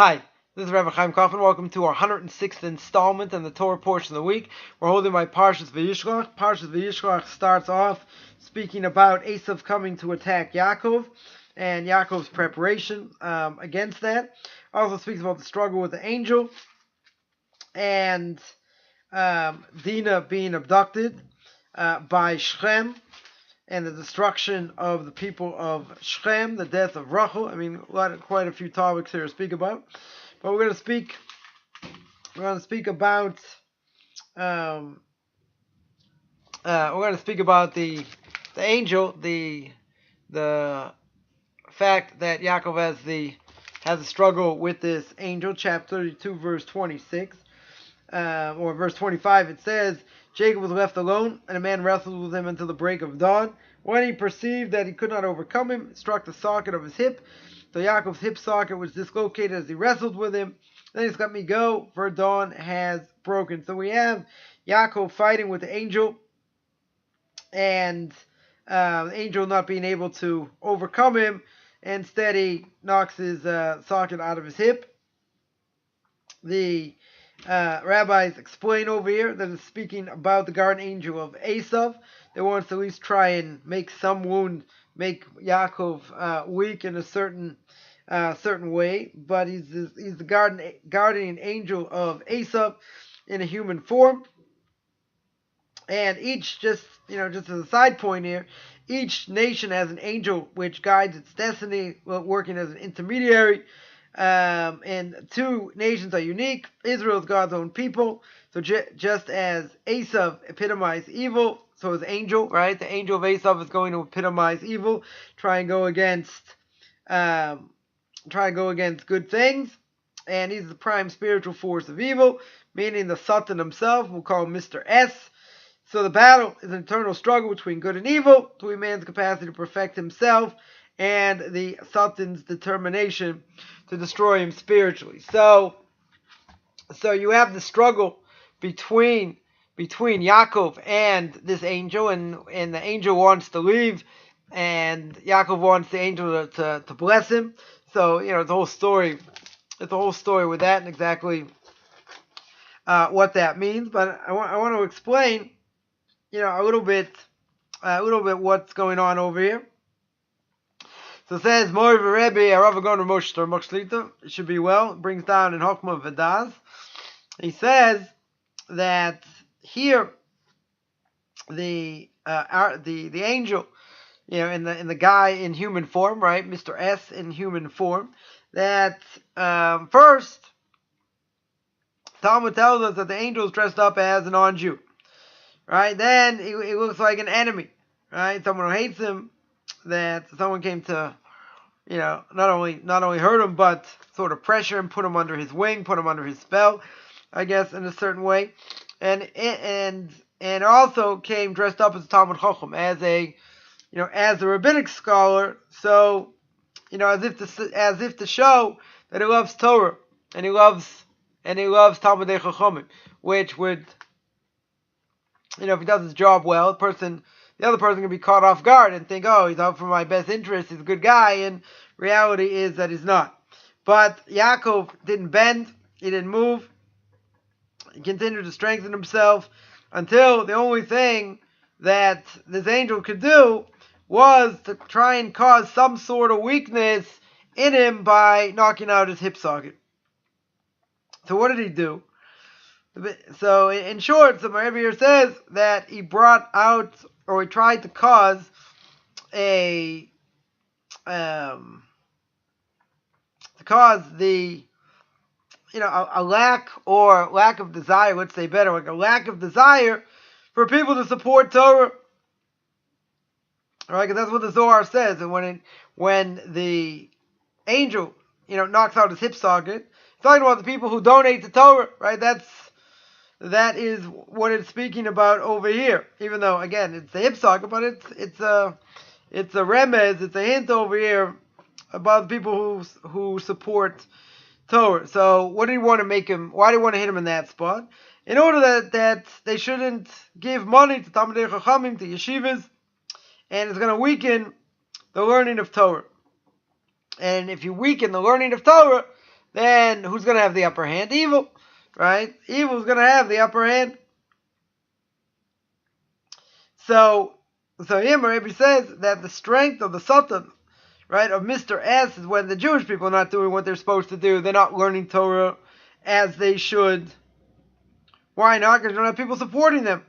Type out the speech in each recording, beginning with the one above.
Hi, this is Rabbi Chaim Kaufman. Welcome to our 106th installment in the Torah portion of the week. We're holding by Parshas Vayishlach. Parshas Vayishlach starts off speaking about Esav coming to attack Yaakov and Yaakov's preparation against that. Also speaks about the struggle with the angel and Dinah being abducted by Shechem, and the destruction of the people of Shechem, the death of Rachel. I mean, quite a few topics here to speak about. But we're going to speak about the angel, the fact that Yaakov has a struggle with this angel. Chapter 32, verse 26, or verse 25. It says, Jacob was left alone, and a man wrestled with him until the break of dawn. When he perceived that he could not overcome him, it struck the socket of his hip. So Yaakov's hip socket was dislocated as he wrestled with him. Then he's let me go, for dawn has broken. So we have Yaakov fighting with the angel, and the angel not being able to overcome him. Instead, he knocks his socket out of his hip. The rabbis explain over here that it's speaking about the guardian angel of Esav. They want to at least try and make some wound, make Yaakov weak in a certain way. But he's the guardian angel of Esav in a human form. And just as a side point here, each nation has an angel which guides its destiny, working as an intermediary. And two nations are unique. Israel is God's own people. So just as Esav epitomized evil, so is angel, right? The angel of Esav is going to epitomize evil, try and go against good things. And he's the prime spiritual force of evil, meaning the Satan himself. We'll call him Mr. S. So the battle is an eternal struggle between good and evil, between man's capacity to perfect himself and the Satan's determination to destroy him spiritually. So you have the struggle between Yaakov and this angel, and the angel wants to leave, and Yaakov wants the angel to bless him. So it's a whole story. It's a whole story with that and exactly what that means. But I want to explain, a little bit what's going on over here. So it says, Mori v'Rebbe, Arav Agon Moshe Torah Shlita. It should be well. It brings down in Hokmah V'Daz. He says that here the angel, in the guy in human form, right, Mr. S in human form, that first Talmud tells us that the angel is dressed up as a non-Jew, right? Then he looks like an enemy, right? Someone who hates him. That someone came to, not only hurt him, but sort of pressure him, put him under his wing, put him under his spell, I guess, in a certain way, and also came dressed up as a Talmud Chacham, as a rabbinic scholar. So, as if to show that he loves Torah and he loves Talmudei Chachamim, which would, if he does his job well, the other person can be caught off guard and think, oh, he's out for my best interest, he's a good guy, and reality is that he's not. But Yaakov didn't bend, he didn't move, he continued to strengthen himself until the only thing that this angel could do was to try and cause some sort of weakness in him by knocking out his hip socket. So what did he do? So in short, my Rebbe here says that he brought out, or he tried to cause a lack of desire, let's say better, like a lack of desire for people to support Torah. All right, because that's what the Zohar says. And when the angel, knocks out his hip socket, it's talking about the people who donate to Torah, right? That is what it's speaking about over here. Even though, again, it's a hip socket, but it's a remez, it's a hint over here about the people who support Torah. So what do you want to make him? Why do you want to hit him in that spot? In order that they shouldn't give money to Talmudei Chachamim, to yeshivas, and it's going to weaken the learning of Torah. And if you weaken the learning of Torah, then who's going to have the upper hand? Evil, right? Evil's going to have the upper hand. So here Rebbe says that the strength of the Satan, right, of Mr. S is when the Jewish people are not doing what they're supposed to do. They're not learning Torah as they should. Why not? Because they don't have people supporting them.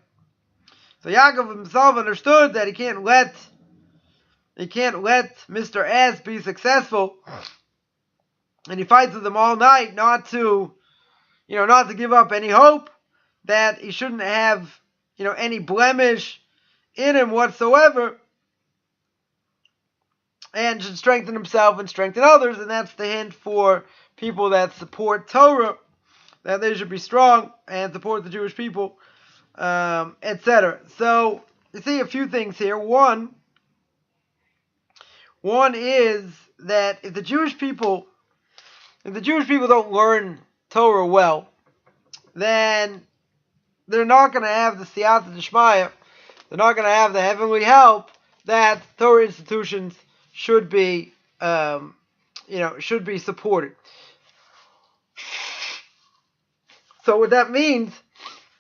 So Yaakov himself understood that he can't let Mr. S be successful, and he fights with them all night not to give up any hope, that he shouldn't have any blemish in him whatsoever, and should strengthen himself and strengthen others. And that's the hint for people that support Torah, that they should be strong and support the Jewish people, etc. So you see a few things here. One is that if the Jewish people don't learn Torah well, then they're not going to have the siyata d'shmaya. They're not going to have the heavenly help that Torah institutions should be supported. So what that means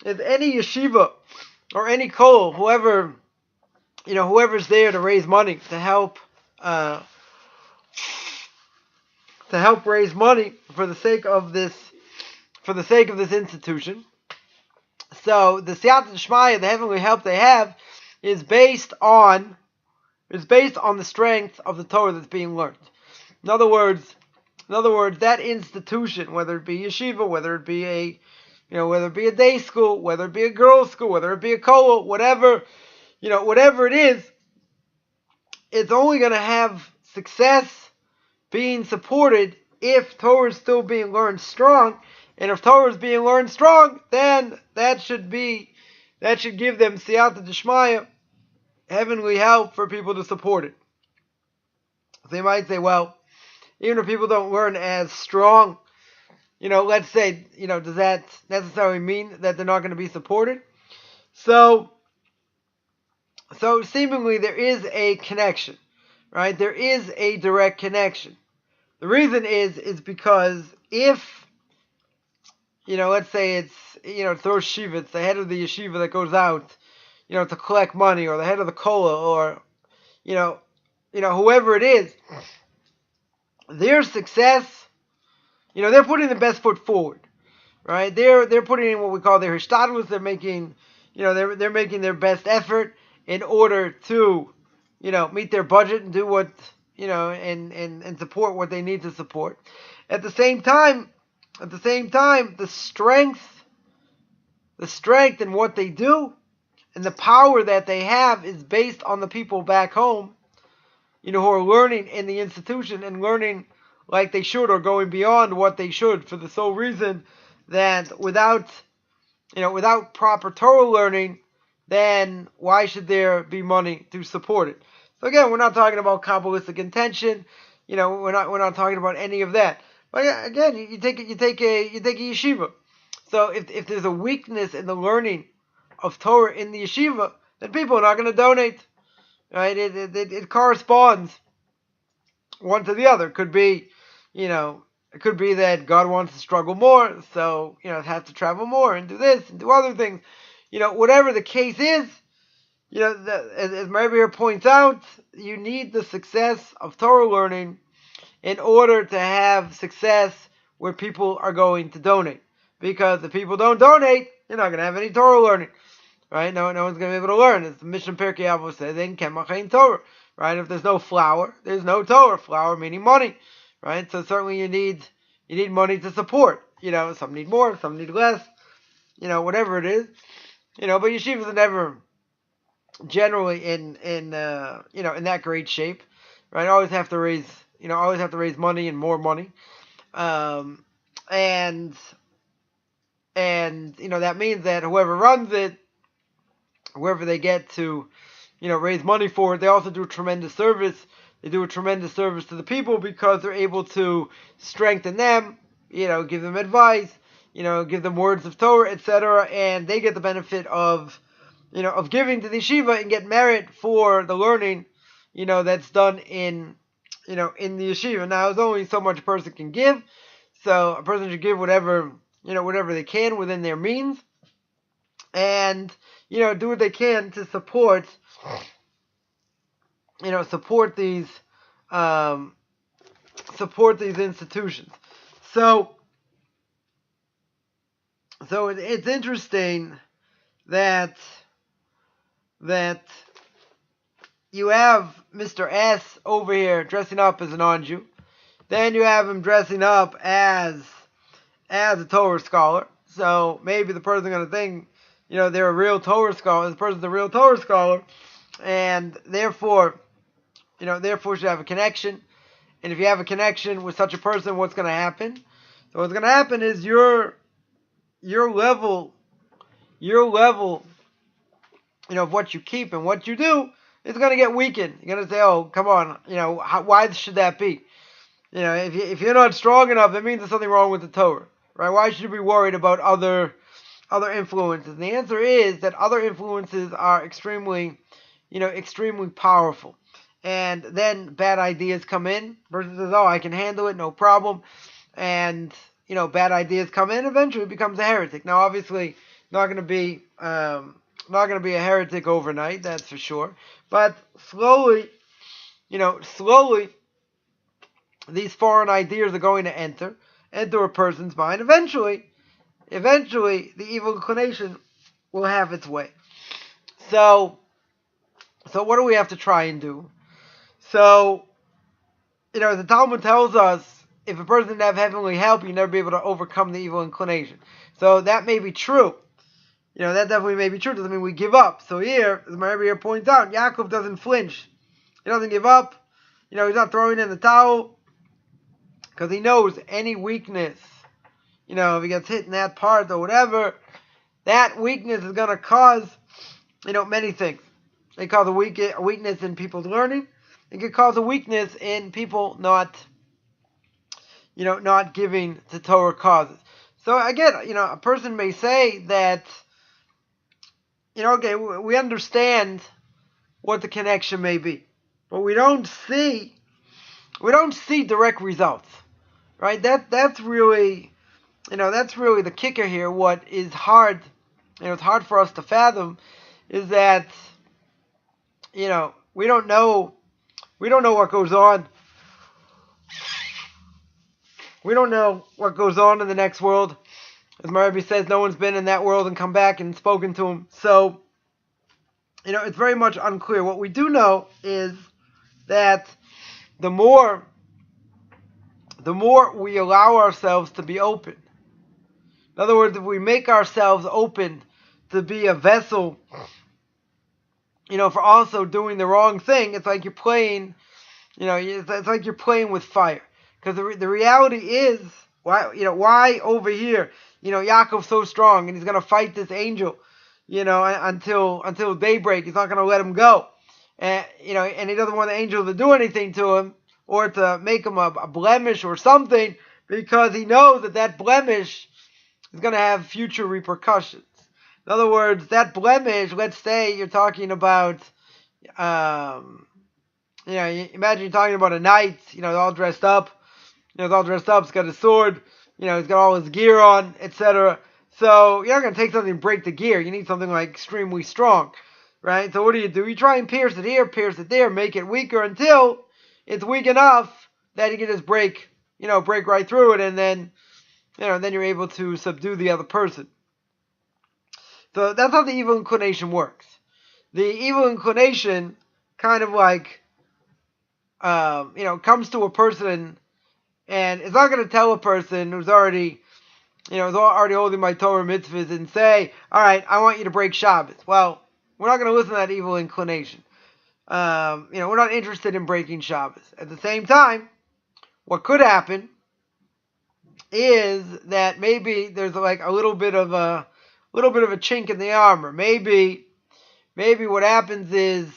is any yeshiva or any kollel, whoever's there to raise money to help raise money for the sake of this institution. So the siyata d'shmaya, the heavenly help they have, is based on the strength of the Torah that's being learned. In other words, that institution, whether it be yeshiva, whether it be a day school, whether it be a girls' school, whether it be a kollel, whatever it is, it's only going to have success being supported if Torah is still being learned strong. And if Torah is being learned strong, then that should give them siyata d'shmaya, heavenly help for people to support it. So you might say, well, even if people don't learn as strong, let's say, does that necessarily mean that they're not going to be supported? So seemingly there is a connection, right? There is a direct connection. The reason is because if, let's say it's, it's Rosh Shiva, it's the head of the yeshiva that goes out, to collect money, or the head of the kollel, or, whoever it is, their success, they're putting the best foot forward, right? They're putting in what we call their hishtadlus. They're making, they're making their best effort in order to, meet their budget and do what, and support what they need to support. At the same time, the strength in what they do and the power that they have is based on the people back home, who are learning in the institution and learning like they should, or going beyond what they should, for the sole reason that without proper Torah learning, then why should there be money to support it? So again, we're not talking about Kabbalistic intention. We're not talking about any of that. But again, you take a yeshiva. So if there's a weakness in the learning of Torah in the yeshiva, then people are not going to donate. Right? It corresponds one to the other. It could be that God wants to struggle more, so it has to travel more and do this and do other things. Whatever the case is, as my Rebbe here points out, you need the success of Torah learning in order to have success where people are going to donate. Because if people don't donate, you're not going to have any Torah learning. Right? No one's going to be able to learn. As the Mishnah Pirkei Avos says, then kemach ein Torah. Right? If there's no flour, there's no Torah. Flour meaning money. Right? So certainly you need money to support. Some need more, some need less. Whatever it is. But yeshivas are never generally in that great shape. Right? Always have to raise money and more money. And that means that whoever runs it, whoever they get to, raise money for it, they also do a tremendous service. They do a tremendous service to the people because they're able to strengthen them, give them advice, give them words of Torah, etc. And they get the benefit of giving to the yeshiva and get merit for the learning, that's done in the yeshiva. Now, there's only so much a person can give. So a person should give whatever they can within their means, and do what they can to support these institutions. So it's interesting that you have Mr. S over here dressing up as a non-Jew. Then you have him dressing up as a Torah scholar. So maybe the person's going to think, they're a real Torah scholar. This person's a real Torah scholar, and therefore should have a connection. And if you have a connection with such a person, what's going to happen? So what's going to happen is your level, of what you keep and what you do is going to get weakened. You're going to say, oh, come on, why should that be? If you're not strong enough, that means there's something wrong with the Torah, right? Why should you be worried about other influences? And the answer is that other influences are extremely powerful. And then bad ideas come in. Person says, oh, I can handle it, no problem. And, bad ideas come in, eventually becomes a heretic. Now, obviously, not going to be a heretic overnight, that's for sure. But slowly, these foreign ideas are going to enter a person's mind. Eventually, the evil inclination will have its way. So what do we have to try and do? So, the Talmud tells us, if a person didn't have heavenly help, you'd never be able to overcome the evil inclination. So that may be true. That definitely may be true. Doesn't mean we give up. So here, as my Rebbe here points out, Yaakov doesn't flinch. He doesn't give up. He's not throwing in the towel, because he knows any weakness, if he gets hit in that part or whatever, that weakness is going to cause, many things. It cause a weakness in people's learning. It could cause a weakness in people not giving to Torah causes. So again, a person may say that, okay, we understand what the connection may be, but we don't see direct results, right? That's really the kicker here. What is hard, it's hard for us to fathom, is that, we don't know what goes on. We don't know what goes on in the next world. As my Rebbe says, no one's been in that world and come back and spoken to him. So, it's very much unclear. What we do know is that the more we allow ourselves to be open, in other words, if we make ourselves open to be a vessel, for also doing the wrong thing, it's like you're playing, it's like you're playing with fire. Because the reality is, why over here, Yaakov's so strong and he's going to fight this angel, until daybreak. He's not going to let him go. And he doesn't want the angel to do anything to him or to make him a blemish or something, because he knows that blemish is going to have future repercussions. In other words, that blemish, let's say you're talking about, imagine you're talking about a knight, all dressed up. He's all dressed up, he's got a sword, he's got all his gear on, etc. So you're not going to take something and break the gear. You need something like extremely strong, right? So what do? You try and pierce it here, pierce it there, make it weaker until it's weak enough that you can just break right through it, and then you're able to subdue the other person. So that's how the evil inclination works. The evil inclination kind of like, comes to a person, and it's not going to tell a person who's already holding my Torah mitzvahs and say, all right, I want you to break Shabbos. Well, we're not going to listen to that evil inclination. We're not interested in breaking Shabbos. At the same time, what could happen is that maybe there's like a little bit of a chink in the armor. Maybe what happens is,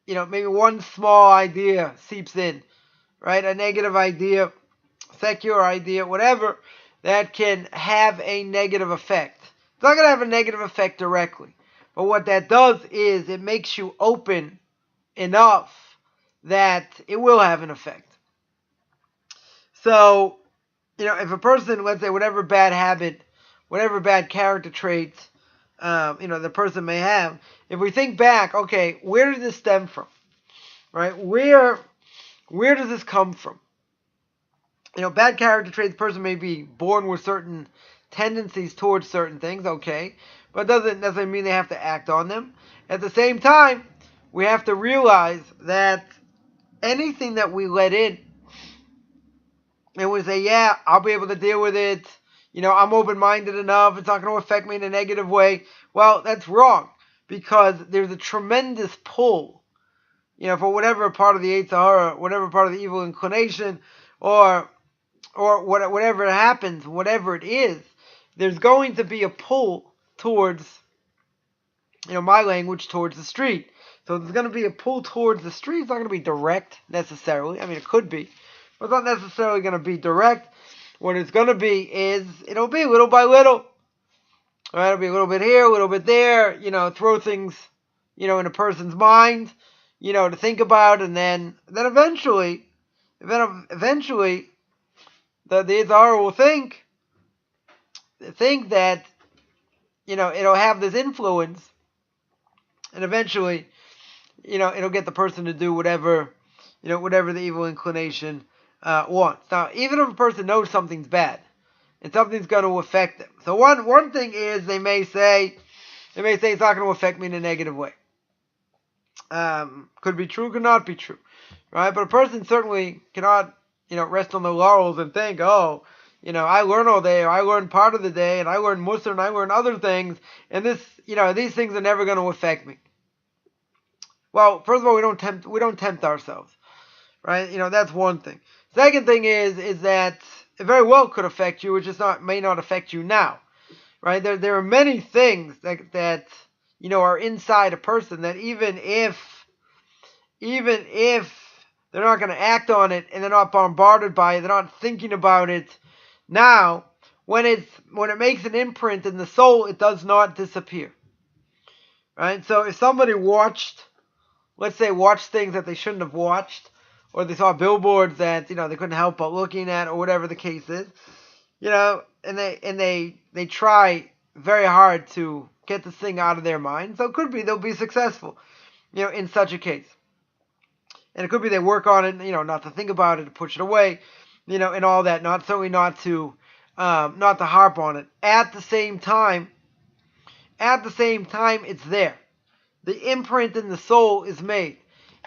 maybe one small idea seeps in, right? A negative idea, secular idea, whatever, that can have a negative effect. It's not going to have a negative effect directly, but what that does is it makes you open enough that it will have an effect. So if a person, let's say, whatever bad habit, whatever bad character traits, the person may have, if we think back, okay, where did this stem from, right? Where does this come from? Bad character traits, the person may be born with certain tendencies towards certain things, okay, but it doesn't necessarily mean they have to act on them. At the same time, we have to realize that anything that we let in, and we say, yeah, I'll be able to deal with it, I'm open-minded enough, it's not going to affect me in a negative way. Well, that's wrong, because there's a tremendous pull, for whatever part of the Yetzer Hara, whatever part of the evil inclination, or whatever happens, whatever it is, there's going to be a pull towards, my language, towards the street. So there's going to be a pull towards the street. It's not going to be direct necessarily. I mean, it could be, but it's not necessarily going to be direct. What it's going to be is, it'll be little by little. All right, it'll be a little bit here, a little bit there, throw things, in a person's mind, to think about, and then eventually, the Yetzer Hara will think that, it'll have this influence, and eventually, it'll get the person to do whatever the evil inclination wants. Now, even if a person knows something's bad, and something's going to affect them. So one thing is, they may say it's not going to affect me in a negative way. Could be true, could not be true, right? But a person certainly cannot, rest on the laurels and think, I learn all day, or I learn part of the day, and I learn Musar, and I learn other things, and these things are never going to affect me. Well, first of all, we don't tempt ourselves, right? That's one thing. Second thing is that it very well could affect you, it just may not affect you now, right? There are many things that are inside a person that even if they're not going to act on it, and they're not bombarded by it, they're not thinking about it now, when it makes an imprint in the soul, it does not disappear, right? So if somebody watched things that they shouldn't have watched, or they saw billboards that they couldn't help but looking at, or whatever the case is, and they try very hard to get this thing out of their mind. So it could be they'll be successful, in such a case. And it could be they work on it, not to think about it, to push it away, and all that. Not to harp on it. At the same time, it's there. The imprint in the soul is made.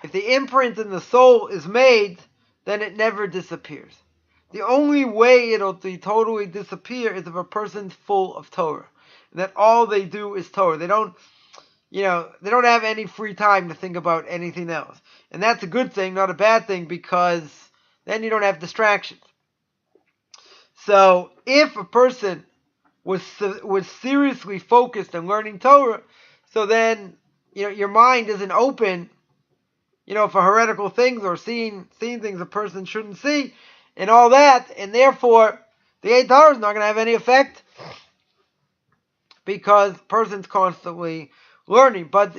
If the imprint in the soul is made, then it never disappears. The only way it'll totally disappear is if a person's full of Torah. And that all they do is Torah. They don't have any free time to think about anything else. And that's a good thing, not a bad thing, because then you don't have distractions. So if a person was seriously focused on learning Torah, so then your mind isn't open, for heretical things, or seeing things a person shouldn't see, and all that, and therefore the Yetzer Hara is not going to have any effect, because the person's constantly learning. But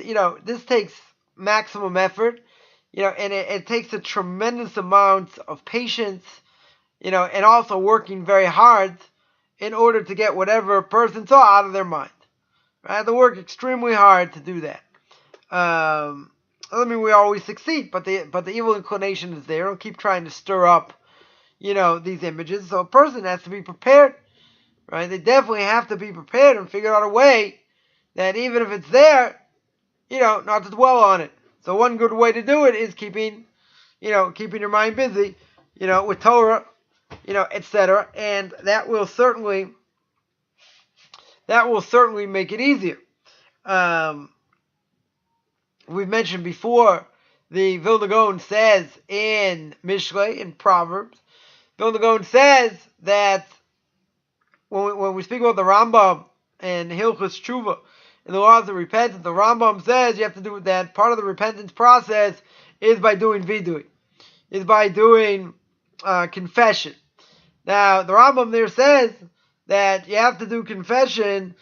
this takes maximum effort, and it takes a tremendous amount of patience, and also working very hard in order to get whatever a person saw out of their mind. Right? I have to work extremely hard to do that. I mean, we always succeed, but the evil inclination is there. It'll keep trying to stir up, these images. So a person has to be prepared, right? They definitely have to be prepared and figure out a way that even if it's there, not to dwell on it. So one good way to do it is keeping your mind busy, with Torah, etc. And that will certainly make it easier. We've mentioned before, the Vilna Gaon says in Mishlei, in Proverbs, Vilna Gaon says that when we speak about the Rambam and Hilchos Tshuva and the laws of repentance, the Rambam says you have to do that. Part of the repentance process is by doing vidui, is by doing confession. Now, the Rambam there says that you have to do confession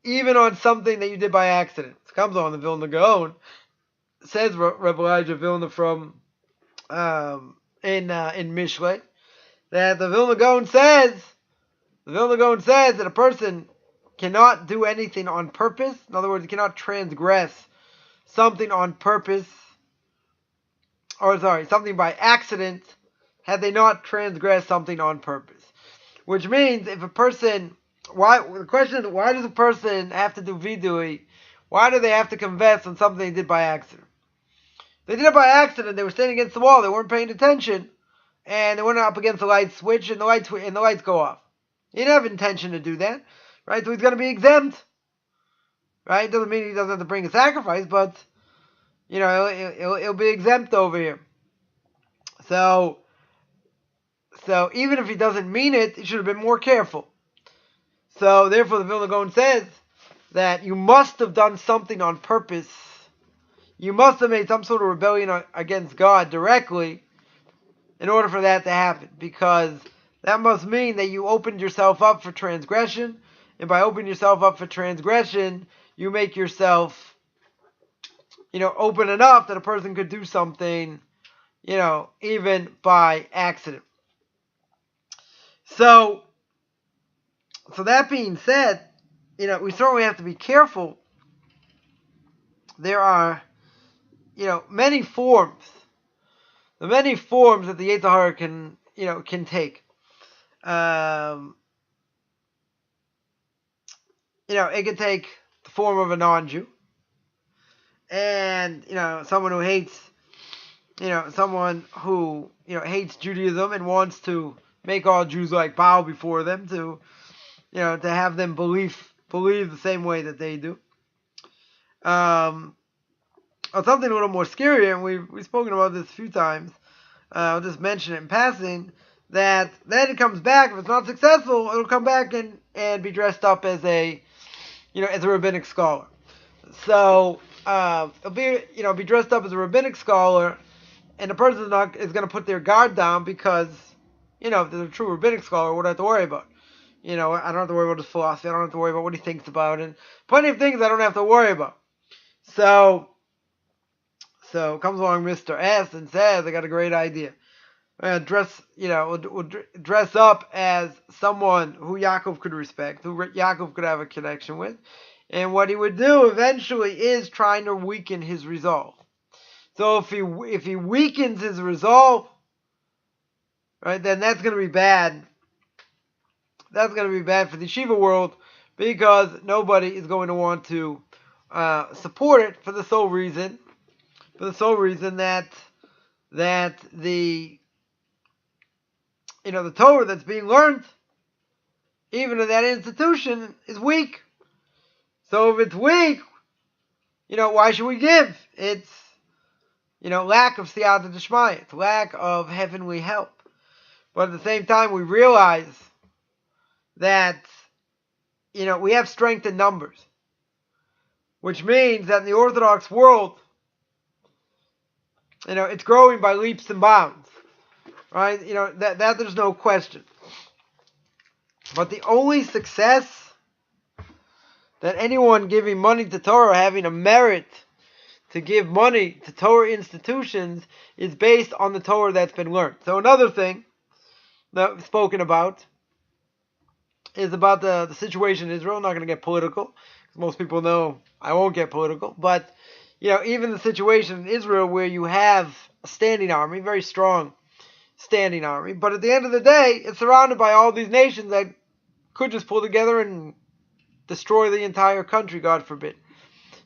even on something that you did by accident. It comes on the Vilna Gaon. Says Rabbi Elijah Vilna from in Mishlei, that the Vilna Gaon says that a person cannot do anything on purpose. In other words, he cannot transgress something on purpose, something by accident, had they not transgressed something on purpose. Which means if a person, the question is, why does a person have to do vidui? Why do they have to confess on something they did by accident? They did it by accident. They were standing against the wall. They weren't paying attention, and they went up against the light switch, and the lights go off. He didn't have intention to do that, right? So he's going to be exempt, right? Doesn't mean he doesn't have to bring a sacrifice, but he'll be exempt over here. So even if he doesn't mean it, he should have been more careful. So therefore, the Vilna Gaon says that you must have done something on purpose. You must have made some sort of rebellion against God directly in order for that to happen, because that must mean that you opened yourself up for transgression, and by opening yourself up for transgression, you make yourself, open enough that a person could do something, even by accident. So that being said, we certainly have to be careful. There are, many forms. The many forms that the Yetzer Hara can take. It can take the form of a non-Jew, and someone who hates, someone who hates Judaism and wants to make all Jews bow before them, to have them believe the same way that they do. Something a little more scary, and we've spoken about this a few times. I'll just mention it in passing, that then it comes back. If it's not successful, it'll come back and be dressed up as a rabbinic scholar. So it'll be dressed up as a rabbinic scholar, and the person is going to put their guard down, because if they're a true rabbinic scholar, what do I have to worry about? I don't have to worry about his philosophy. I don't have to worry about what he thinks about, and plenty of things I don't have to worry about. So comes along Mr. S and says, I got a great idea. We'll dress up as someone who Yaakov could respect, who Yaakov could have a connection with. And what he would do eventually is trying to weaken his resolve. So if he weakens his resolve, right, then that's going to be bad. That's going to be bad for the yeshiva world, because nobody is going to want to support it for the sole reason that the the Torah that's being learned, even in that institution, is weak. So if it's weak, why should we give? It's lack of siyata d'shmaya. It's lack of heavenly help. But at the same time, we realize that we have strength in numbers, which means that in the Orthodox world, it's growing by leaps and bounds, right? That there's no question. But the only success that anyone giving money to Torah, having a merit to give money to Torah institutions, is based on the Torah that's been learned. So another thing that we've spoken about is about the situation in Israel. I'm not going to get political, because most people know I won't get political. But even the situation in Israel, where you have a standing army, very strong standing army, but at the end of the day, it's surrounded by all these nations that could just pull together and destroy the entire country, God forbid.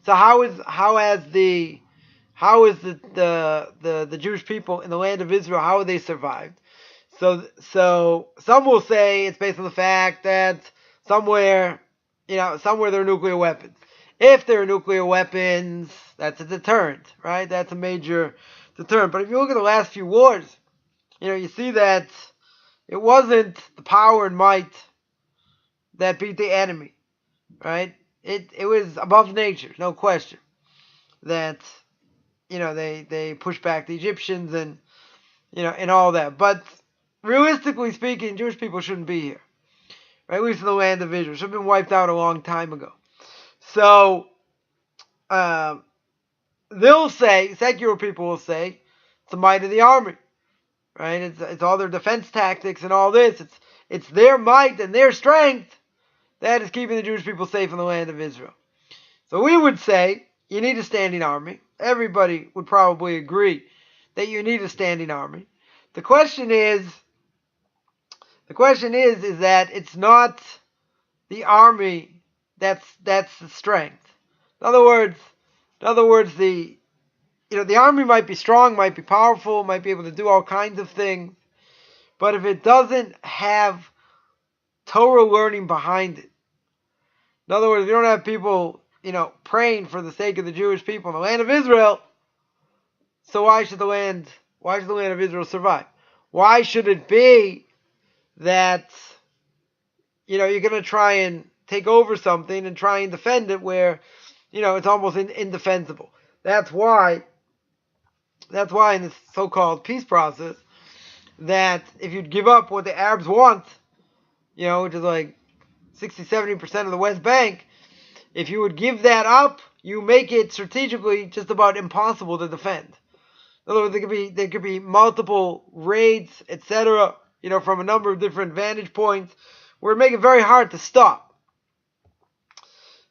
So how is the Jewish people in the land of Israel, how have they survived? So some will say it's based on the fact that somewhere there are nuclear weapons. If there are nuclear weapons, that's a deterrent, right? That's a major deterrent. But if you look at the last few wars, you see that it wasn't the power and might that beat the enemy, right? It was above nature, no question. That they pushed back the Egyptians and and all that. But realistically speaking, Jewish people shouldn't be here, right? At least in the land of Israel, should have been wiped out a long time ago. So they'll say, secular people will say, it's the might of the army, right? It's all their defense tactics and all this. It's their might and their strength that is keeping the Jewish people safe in the land of Israel. So we would say you need a standing army. Everybody would probably agree that you need a standing army. The question is that it's not the army that's the strength. In other words, the army might be strong, might be powerful, might be able to do all kinds of things, but if it doesn't have Torah learning behind it, in other words, if you don't have people, praying for the sake of the Jewish people in the land of Israel, so why should the land of Israel survive? Why should it be that, you're going to try and take over something and try and defend it where, it's almost indefensible? That's why in this so-called peace process, that if you'd give up what the Arabs want, which is like 60-70% of the West Bank, if you would give that up, you make it strategically just about impossible to defend. In other words, there could be multiple raids, etc., from a number of different vantage points, where it make it very hard to stop.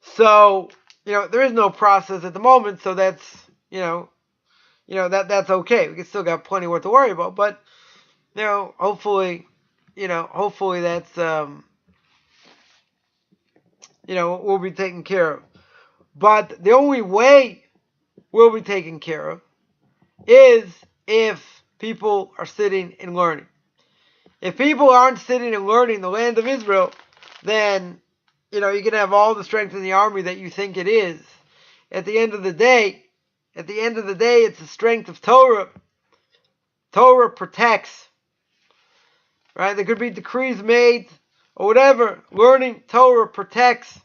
So, there is no process at the moment, so that's, that's okay. We can still got plenty more to worry about, but, hopefully that's, will be taken care of. But the only way we'll be taken care of is if people are sitting and learning. If people aren't sitting and learning the land of Israel, then, you can have all the strength in the army that you think it is. At the end of the day, it's the strength of Torah. Torah protects. Right? There could be decrees made or whatever. Learning Torah protects.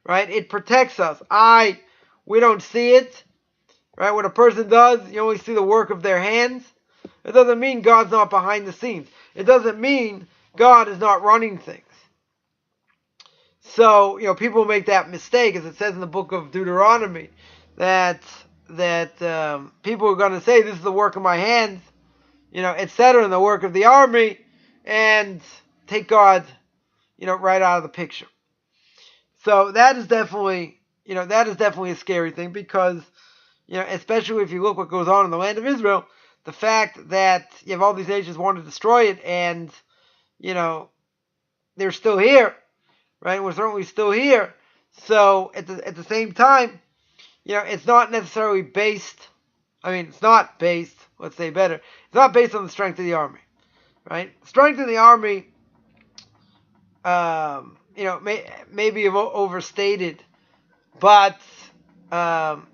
Right? It protects us. We don't see it. Right? What a person does, you only see the work of their hands. It doesn't mean God's not behind the scenes. It doesn't mean God is not running things. So, people make that mistake, as it says in the book of Deuteronomy, that people are going to say, this is the work of my hands, etc., and the work of the army, and take God, right out of the picture. So that is definitely a scary thing, because, especially if you look what goes on in the land of Israel, the fact that you have all these nations want to destroy it, and, they're still here, right? We're certainly still here. So at the same time, it's not necessarily based, it's not based, let's say better, it's not based on the strength of the army, right? Strength of the army, may be overstated, but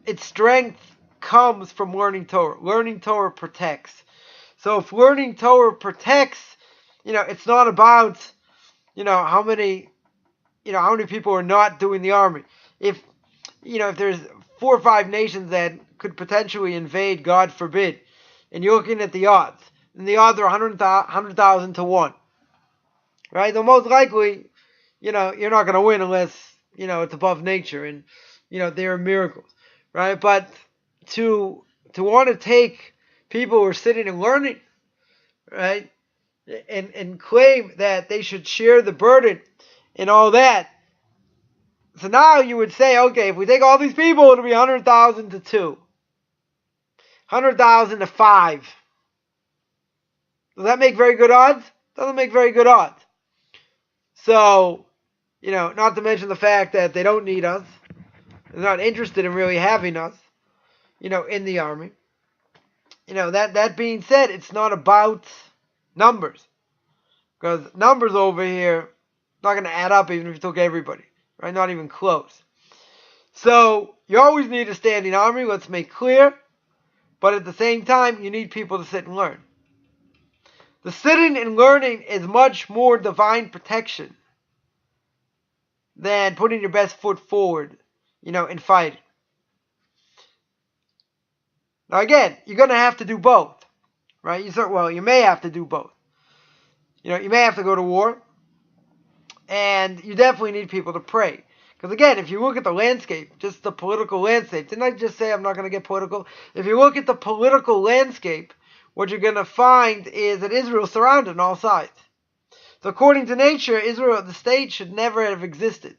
its strength comes from learning Torah. Learning Torah protects. So if learning Torah protects, it's not about, how many people are not doing the army. If there's 4 or 5 nations that could potentially invade, God forbid, and you're looking at the odds, and the odds are 100,000 to 1, right? Though most likely, you're not going to win unless, it's above nature, and, there are miracles, right? But to want to take people who are sitting and learning, right, and claim that they should share the burden and all that. So now you would say, okay, if we take all these people, it'll be 100,000 to 2. 100,000 to 5. Does that make very good odds? Doesn't make very good odds. So, not to mention the fact that they don't need us. They're not interested in really having us, in the army. That being said, it's not about numbers. Because numbers over here not going to add up even if you took everybody. Right? Not even close. So, you always need a standing army, let's make clear. But at the same time, you need people to sit and learn. The sitting and learning is much more divine protection than putting your best foot forward, in fighting. Now again, you're going to have to do both. Right? You may have to do both. You may have to go to war. And you definitely need people to pray. Because again, if you look at the landscape, just the political landscape, didn't I just say I'm not going to get political? If you look at the political landscape, what you're going to find is that Israel is surrounded on all sides. So according to nature, Israel, the state, should never have existed,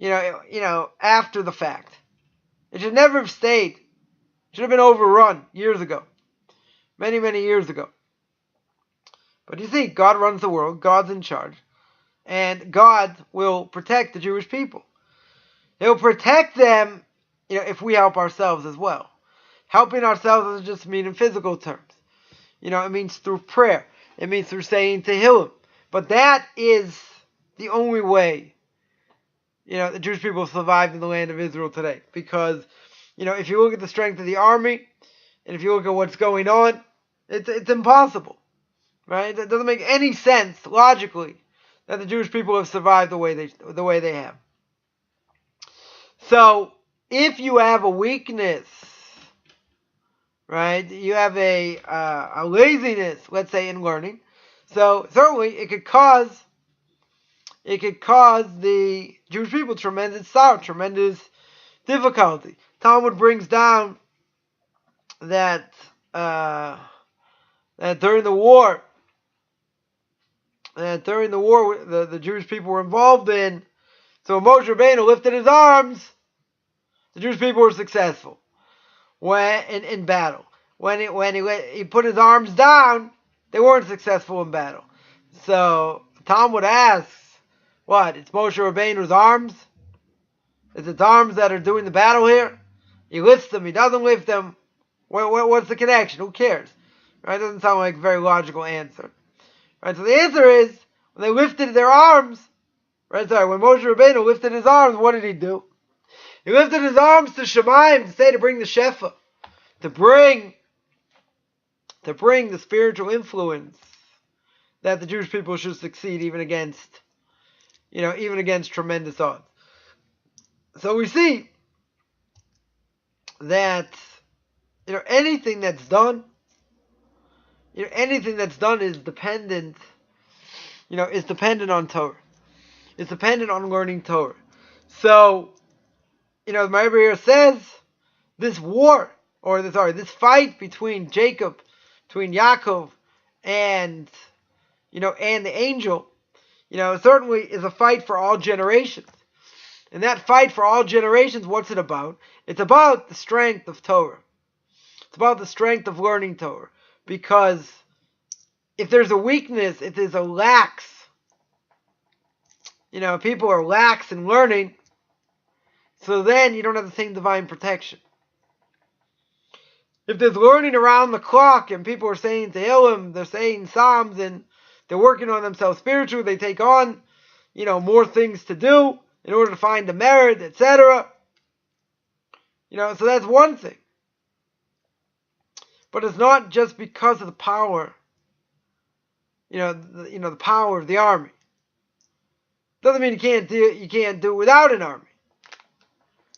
after the fact. It should never have stayed. It should have been overrun years ago. Many, many years ago. But you see, God runs the world. God's in charge. And God will protect the Jewish people. He'll protect them, if we help ourselves as well. Helping ourselves doesn't just mean in physical terms. It means through prayer. It means through saying Tehillim. But that is the only way, the Jewish people survived in the land of Israel today. Because, if you look at the strength of the army, and if you look at what's going on, it's impossible. Right? It doesn't make any sense, logically, that the Jewish people have survived the way they have. So, if you have a weakness, right, you have a laziness, let's say, in learning, so certainly it could cause the Jewish people tremendous sorrow, tremendous difficulty. Talmud brings down that during the war, the Jewish people were involved in. So Moshe Rabbeinu lifted his arms. The Jewish people were successful in battle. When he put his arms down, they weren't successful in battle. So Talmud asks, what? It's Moshe Rabbeinu's arms? Is it arms that are doing the battle here? He lifts them. He doesn't lift them. What's the connection? Who cares? Right? It doesn't sound like a very logical answer. Right? So the answer is, when they lifted their arms, when Moshe Rabbeinu lifted his arms, what did he do? He lifted his arms to Shemayim to bring the Shefa, to bring the spiritual influence that the Jewish people should succeed even against tremendous odds. So we see that anything that's done is dependent on Torah. It's dependent on learning Torah. So, the Rebbe here says this fight between Yaakov and the angel, certainly is a fight for all generations. And that fight for all generations, what's it about? It's about the strength of Torah. It's about the strength of learning Torah. Because if there's a weakness, if there's a lax, people are lax in learning, so then you don't have the same divine protection. If there's learning around the clock and people are saying Tehillim, they're saying Psalms, and they're working on themselves spiritually, they take on, more things to do in order to find the merit, etc. So that's one thing. But it's not just because of the power, the power of the army. Doesn't mean you can't do it without an army.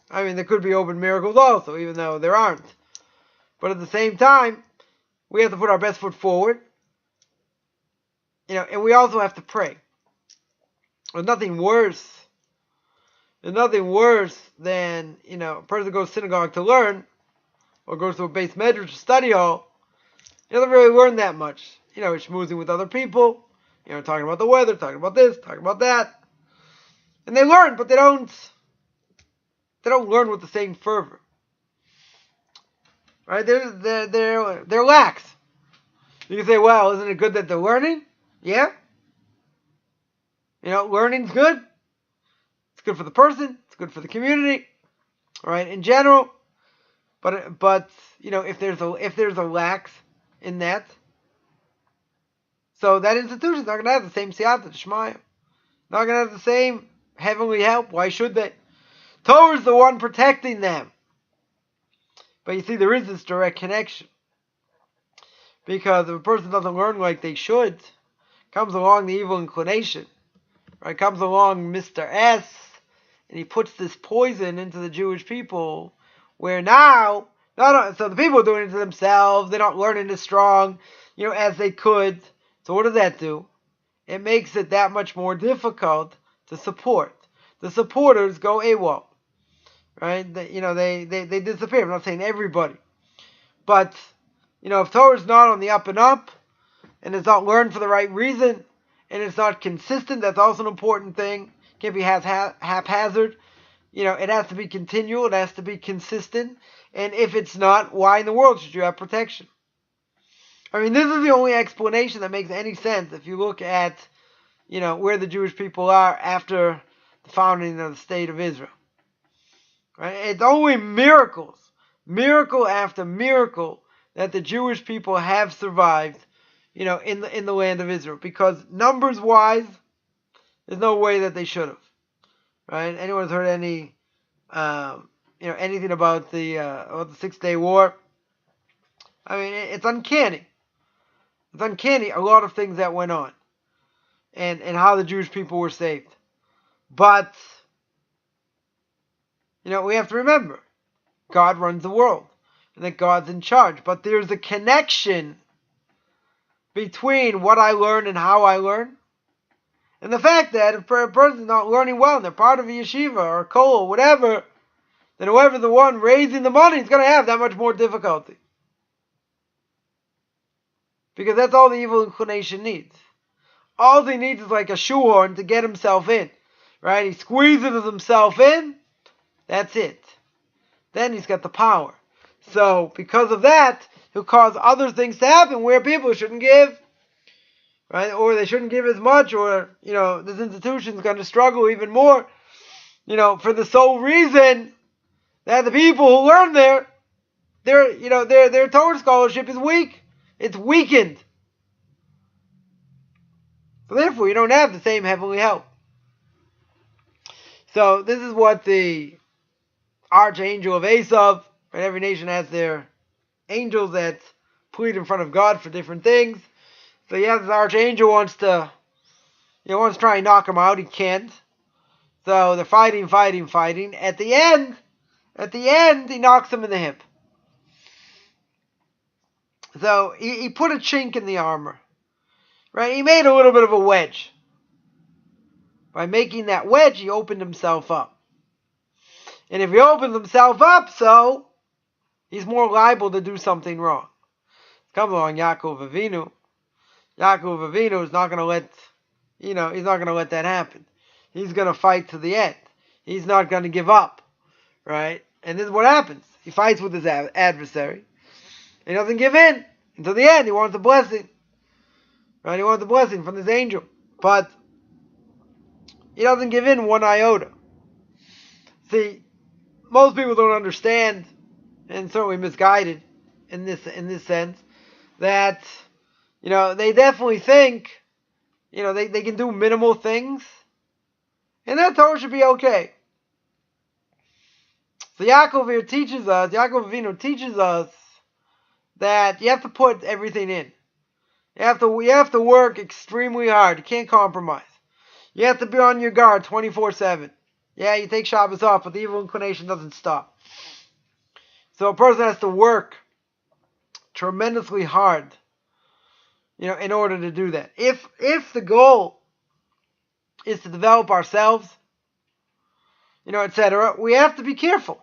I mean, there could be open miracles also, even though there aren't. But at the same time, we have to put our best foot forward. And we also have to pray. There's nothing worse than, a person goes to synagogue to learn, or goes to a base medrash study hall. He doesn't really learn that much. He's schmoozing with other people, talking about the weather, talking about this, talking about that. And they learn, but they don't learn with the same fervor. Right? They're lax. You can say, well, isn't it good that they're learning? Yeah. Learning's good. It's good for the person. It's good for the community. All right, in general. But if there's a lax in that, so that institution's not going to have the same siyata d'shmaya, not going to have the same heavenly help. Why should they? Torah is the one protecting them. But you see, there is this direct connection, because if a person doesn't learn like they should, comes along the evil inclination, right? Comes along Mr. S, and he puts this poison into the Jewish people. Where now, so the people are doing it to themselves. They're not learning as strong, as they could. So what does that do? It makes it that much more difficult to support. The supporters go AWOL, right? They disappear. I'm not saying everybody, but if Torah is not on the up and up, and it's not learned for the right reason, and it's not consistent, that's also an important thing. It can't be haphazard. It has to be continual, it has to be consistent, and if it's not, why in the world should you have protection? I mean, this is the only explanation that makes any sense if you look at, where the Jewish people are after the founding of the state of Israel. Right? It's only miracles, miracle after miracle, that the Jewish people have survived, in the land of Israel. Because numbers-wise, there's no way that they should have. Right? Anyone's heard anything about the 6 Day War? I mean, it's uncanny. It's uncanny, a lot of things that went on. And how the Jewish people were saved. But, we have to remember, God runs the world. And that God's in charge. But there's a connection between what I learn and how I learn. And the fact that if a person's not learning well, and they're part of a yeshiva or a kollel or whatever, then whoever the one raising the money is going to have that much more difficulty. Because that's all the evil inclination needs. All he needs is like a shoehorn to get himself in. Right? He squeezes himself in. That's it. Then he's got the power. So, because of that, he'll cause other things to happen where people shouldn't give. Right? Or they shouldn't give as much, or, this institution's going to struggle even more, for the sole reason that the people who learn there, their Torah scholarship is weak. It's weakened. So therefore, you don't have the same heavenly help. So this is what the archangel of Esav, right? Every nation has their angels that plead in front of God for different things. So this archangel wants to try and knock him out. He can't. So they're fighting. At the end, he knocks him in the hip. So he put a chink in the armor. Right? He made a little bit of a wedge. By making that wedge, he opened himself up. And if he opens himself up, so he's more liable to do something wrong. Come along, Yaakov Avinu. Yaakov Avinu is not going to let, he's not going to let that happen. He's going to fight to the end. He's not going to give up. Right? And this is what happens. He fights with his adversary. He doesn't give in. Until the end, he wants a blessing. Right? He wants a blessing from this angel. But he doesn't give in one iota. See, most people don't understand, and certainly misguided in this sense, that, they definitely think, they can do minimal things, and that Torah should be okay. So Yaakov Avinu teaches us that you have to put everything in. You have to work extremely hard. You can't compromise. You have to be on your guard 24/7. Yeah, you take Shabbos off, but the evil inclination doesn't stop. So a person has to work tremendously hard, in order to do that. If the goal is to develop ourselves, etc., we have to be careful.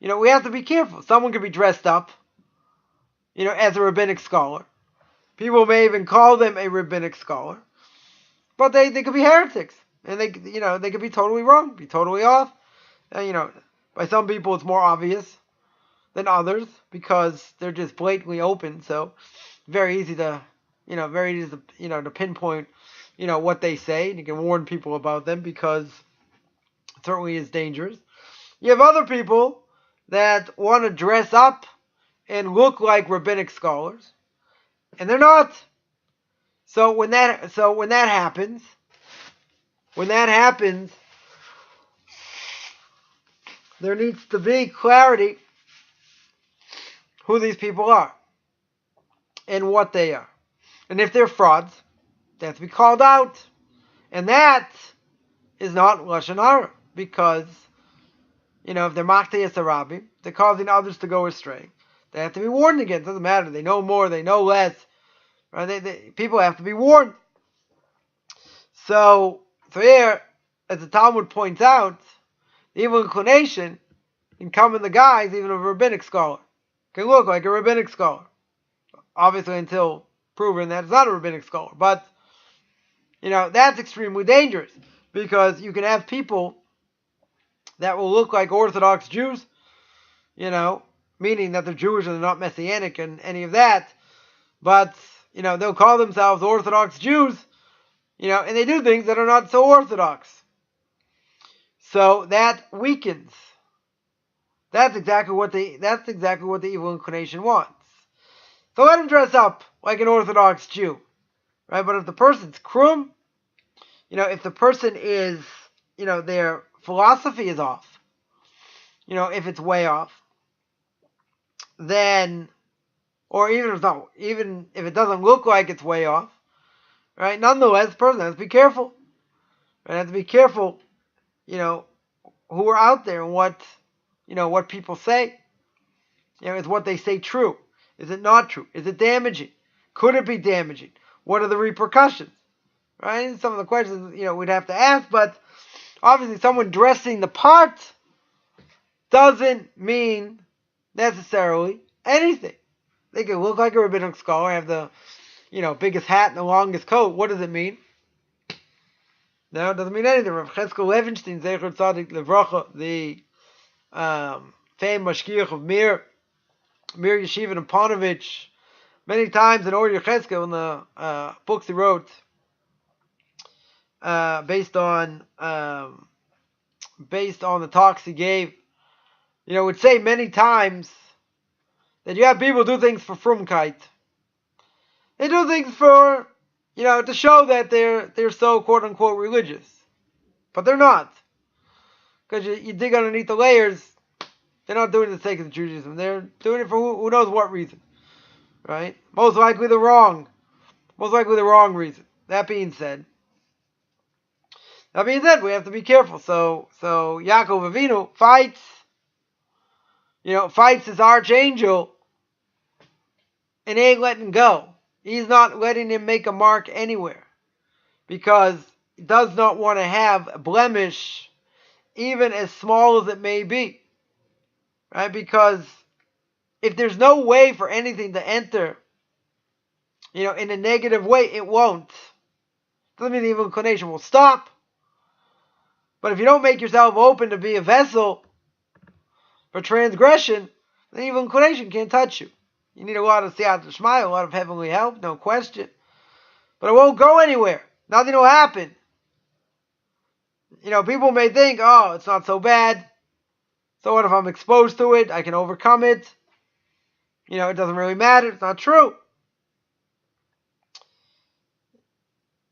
We have to be careful. Someone could be dressed up, as a rabbinic scholar. People may even call them a rabbinic scholar. But they could be heretics. And they could be totally wrong, be totally off. And, by some people it's more obvious than others because they're just blatantly open. So very easy to to pinpoint, what they say. And you can warn people about them because it certainly is dangerous. You have other people that want to dress up and look like rabbinic scholars. And they're not. So when that happens, there needs to be clarity who these people are and what they are. And if they're frauds, they have to be called out. And that is not Lashon Hara, because, if they're Machtei Yetzer, they're causing others to go astray. They have to be warned against. It doesn't matter. They know more, they know less. Right? People have to be warned. So here, as the Talmud points out, the evil inclination can come in the guise even of a rabbinic scholar. Can look like a rabbinic scholar. obviously until proven that it's not a rabbinic scholar. But, that's extremely dangerous, because you can have people that will look like Orthodox Jews, meaning that they're Jewish and they're not Messianic and any of that, but, they'll call themselves Orthodox Jews, and they do things that are not so Orthodox. So that weakens. That's exactly what the evil inclination wants. So let him dress up like an Orthodox Jew, right? But if the person's krum, if the person is, their philosophy is off, if it's way off, then, or even if it doesn't look like it's way off, right? Nonetheless, the person has to be careful. Right? Has to be careful, who are out there and what people say. Is what they say true? Is it not true? Is it damaging? Could it be damaging? What are the repercussions? Right? And some of the questions, we'd have to ask, but obviously someone dressing the part doesn't mean necessarily anything. They could look like a rabbinic scholar, have the, biggest hat and the longest coat. What does it mean? No, it doesn't mean anything. Rav Cheskel Levenstein, Zecher Tzadik Levracha, the famed mashgiach of Mir Yeshiva and Panovich, many times in Or Yecheskel, in the books he wrote, based on the talks he gave, would say many times that you have people do things for frumkeit. They do things for, to show that they're so quote unquote religious, but they're not, because you dig underneath the layers. They're not doing it for the sake of Judaism. They're doing it for who knows what reason, right? Most likely the wrong reason. That being said, we have to be careful. So Yaakov Avinu fights his archangel, and he ain't letting go. He's not letting him make a mark anywhere, because he does not want to have a blemish, even as small as it may be. Right? Because if there's no way for anything to enter, in a negative way, it won't. Doesn't mean the evil inclination will stop. But if you don't make yourself open to be a vessel for transgression, the evil inclination can't touch you. You need a lot of siyat d'shmaya, a lot of heavenly help, no question. But it won't go anywhere. Nothing will happen. People may think, oh, it's not so bad. So what if I'm exposed to it? I can overcome it. It doesn't really matter. It's not true.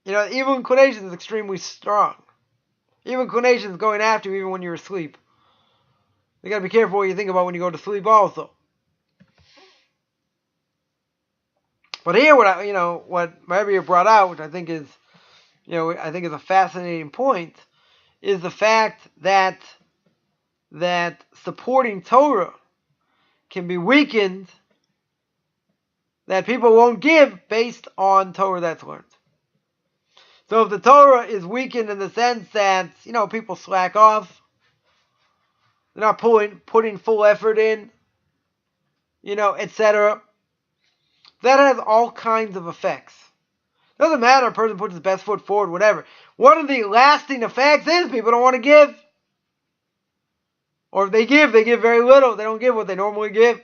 Evil inclination is extremely strong. Evil inclination is going after you even when you're asleep. You got to be careful what you think about when you go to sleep also. But here, what Rabbi brought out, which I think is a fascinating point, is the fact that supporting Torah can be weakened, that people won't give based on Torah that's learned. So if the Torah is weakened in the sense that, people slack off, they're not putting full effort in, etc., that has all kinds of effects. Doesn't matter, a person puts his best foot forward, whatever. One of the lasting effects is people don't want to give. Or if they give very little. They don't give what they normally give.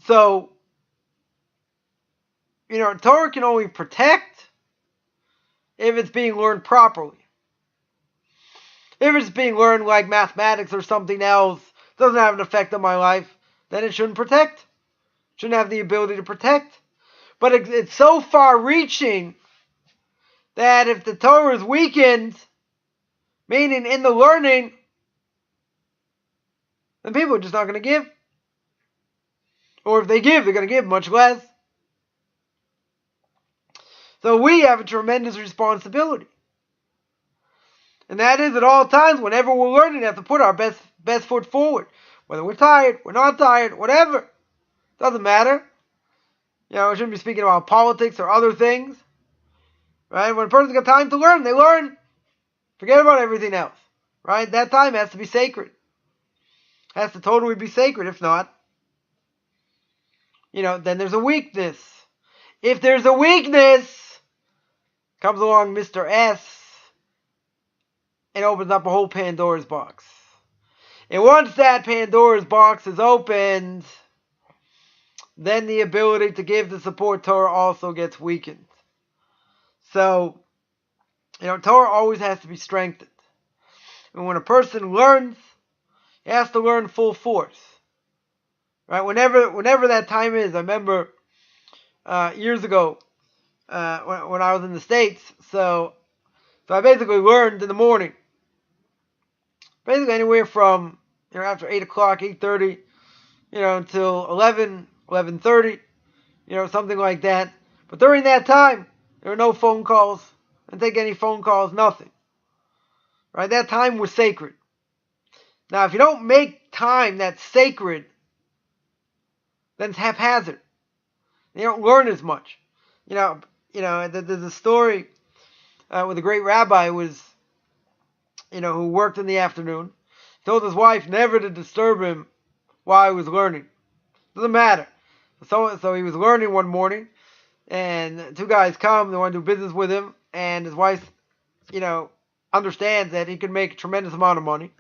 So, Torah can only protect if it's being learned properly. If it's being learned like mathematics or something else, doesn't have an effect on my life, then it shouldn't protect. Shouldn't have the ability to protect. But it's so far-reaching that if the Torah is weakened, meaning in the learning, then people are just not going to give. Or if they give, they're going to give much less. So we have a tremendous responsibility. And that is at all times, whenever we're learning, we have to put our best foot forward. Whether we're tired, we're not tired, whatever. Doesn't matter. We shouldn't be speaking about politics or other things. Right? When a person's got time to learn, they learn. Forget about everything else. Right? That time has to be sacred. Has to totally be sacred. If not, then there's a weakness. If there's a weakness, comes along Mr. S and opens up a whole Pandora's box. And once that Pandora's box is opened, then the ability to give the support Torah also gets weakened. So, Torah always has to be strengthened. And when a person learns, he has to learn full force. Right? Whenever that time is, I remember years ago when I was in the States. So I basically learned in the morning, basically anywhere from after 8 o'clock, 8:30, until 11, 11:30, something like that. But during that time, there were no phone calls. I didn't take any phone calls, nothing. Right? That time was sacred. Now, if you don't make time that's sacred, then it's haphazard. You don't learn as much. There's a story with a great rabbi who worked in the afternoon. He told his wife never to disturb him while he was learning. Doesn't matter. So he was learning one morning, and two guys come. They want to do business with him, and his wife, understands that he can make a tremendous amount of money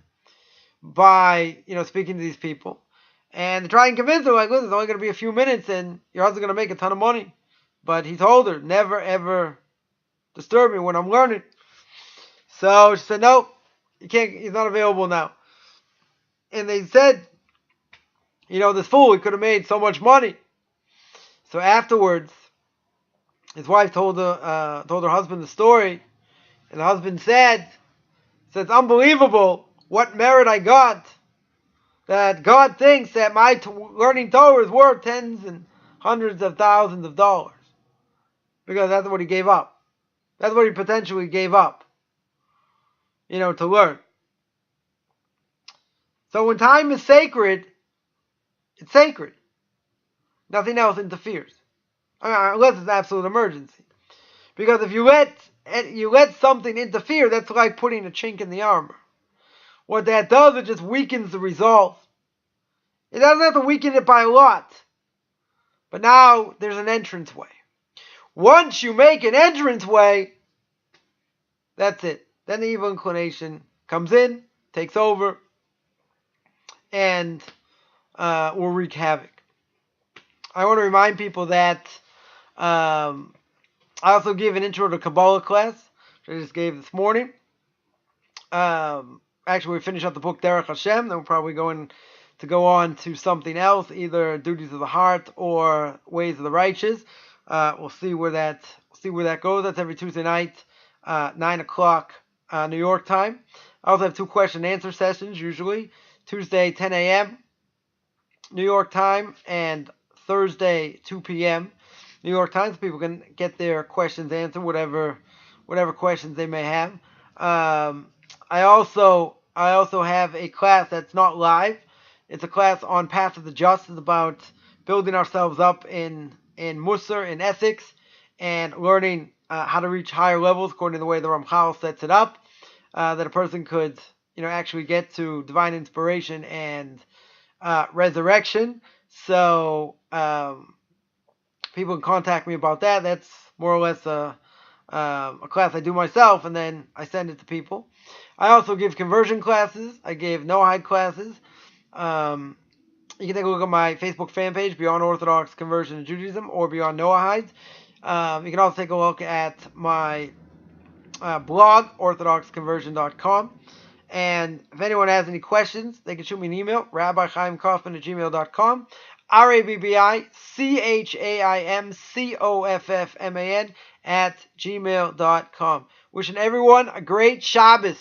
by speaking to these people. And they try and convince her, like, listen, it's only going to be a few minutes and your husband's going to make a ton of money. But he told her, never, ever disturb me when I'm learning. So she said, no, you can't, he's not available now. And they said, this fool, he could have made so much money. So afterwards, his wife told her husband the story. And the husband said, it's unbelievable what merit I got. That God thinks that my learning Torah is worth tens and hundreds of thousands of dollars. Because that's what he gave up. That's what he potentially gave up, to learn. So when time is sacred, it's sacred. Nothing else interferes. Unless it's an absolute emergency. Because if you let something interfere, that's like putting a chink in the armor. What that does, it just weakens the resolve. It doesn't have to weaken it by a lot. But now there's an entranceway. Once you make an entranceway, that's it. Then the evil inclination comes in, takes over, and will wreak havoc. I want to remind people that I also give an intro to Kabbalah class, which I just gave this morning. Actually, we finish up the book Derech Hashem, then we're probably going to go on to something else, either Duties of the Heart or Ways of the Righteous. We'll see where that goes. That's every Tuesday night, 9 o'clock New York time. I also have 2 question and answer sessions, usually Tuesday 10 a.m. New York time and Thursday 2 p.m. New York time, so people can get their questions answered, whatever questions they may have. I also have a class that's not live. It's a class on Path of the Just. It's about building ourselves up in Musar, in ethics, and learning how to reach higher levels according to the way the Ramchal sets it up, that a person could, actually get to divine inspiration and resurrection. So people can contact me about that. That's more or less a class I do myself, and then I send it to people. I also give conversion classes. I gave Noahide classes. You can take a look at my Facebook fan page, Beyond Orthodox Conversion to Judaism, or Beyond Noahide. You can also take a look at my blog, orthodoxconversion.com. And if anyone has any questions, they can shoot me an email, rabbichaimkaufman@gmail.com, rabbichaimkoffman@gmail.com. Wishing everyone a great Shabbos.